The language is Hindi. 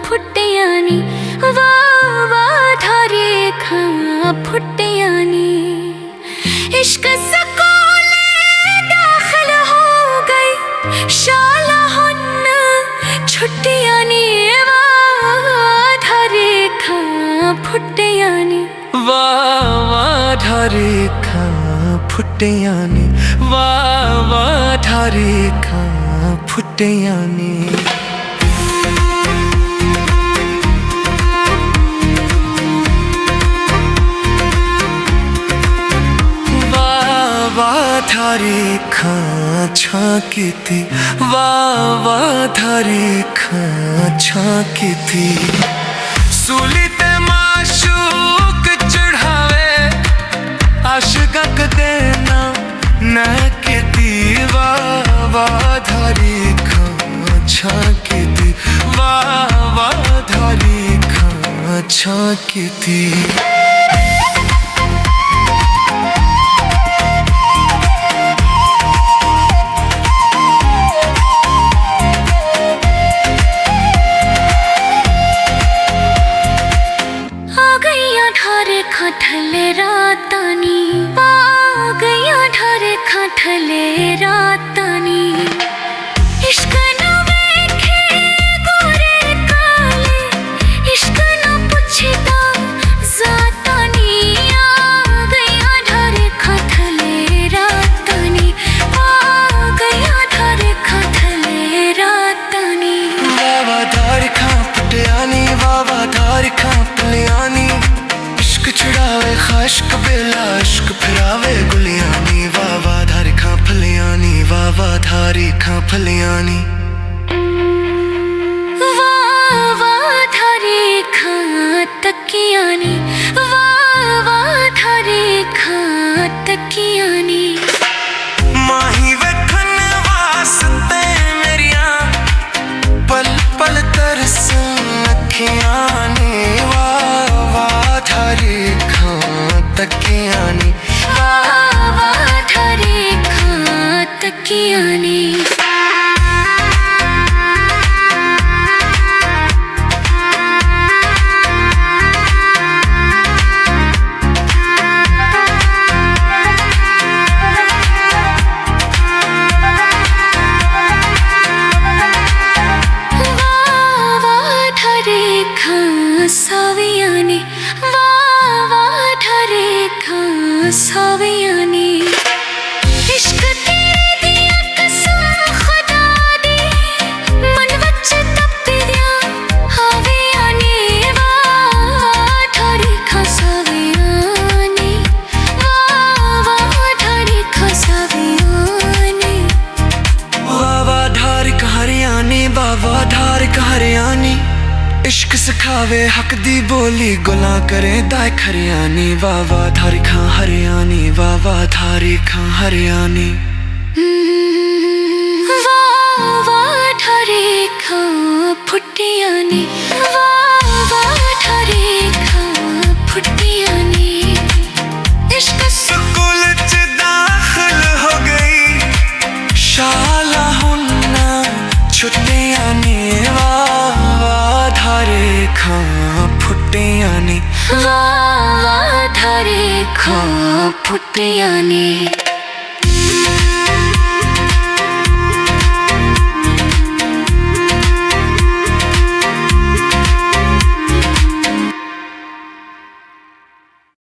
फुट्टियानी वाधारे खां फुट्टियानी इश्क सकोले दाखिल हो गई शाला हुन्न छुट्टियानी वाधारे खां फुट्टियानी वाधारे खां फुट्टियानी वाधारे खां फुट्टियानी वाधारे खां झांकी थी वाधारे खां झांकी थी सूली ते माशूक चढ़ावे आशिक़ देना न कहती वाधारे खां झांकी थी वाधारे खां झांकी थी थले रातानी आ गया ढारे थले रातानी इश्क न वेखे गोरे काले इश्क न पुछदा जातानी आ गया ढारे थले रातानी आ गया ढारे थले रातानी वाधारे खां फुट्टियानी वाधारे खां फुट्टियानी चढ़ावे खाश्क बेला इश्क फिरावे गुलियानी वाधारे खां फुट्टियानी वाधारे खां फुट्टियानी वाधारे खां तकियानी वाधारे खां तकियानी माही वेखन वास्ते मेरिया पल पल तरसन अखियां ने वाधारे खां तकियानी वाधारे खां तकियानी सावियानी वाधारे खां सावियानी इश्क तेरे दिया कसम खुदा दी मन वच तपदिया हावियानी वाधारे खां सावियानी वाधारे खां सावियानी वाधारे खां हरियानी वाधारे खां हरियानी इश्क सिखावे हक दी बोली गुला करे दाए खरियानी वाधारे खां हरियानी वाधारे खां हरियानी वाधारे खां फुट्टियानी वाधारे खां फुट्टियानी इश्क स्कूल च दाखिल हो गई शाला हुन्ना छुट्टियानी वाधारे खां फुट्टियानी वाधारे खां फुट्टियानी।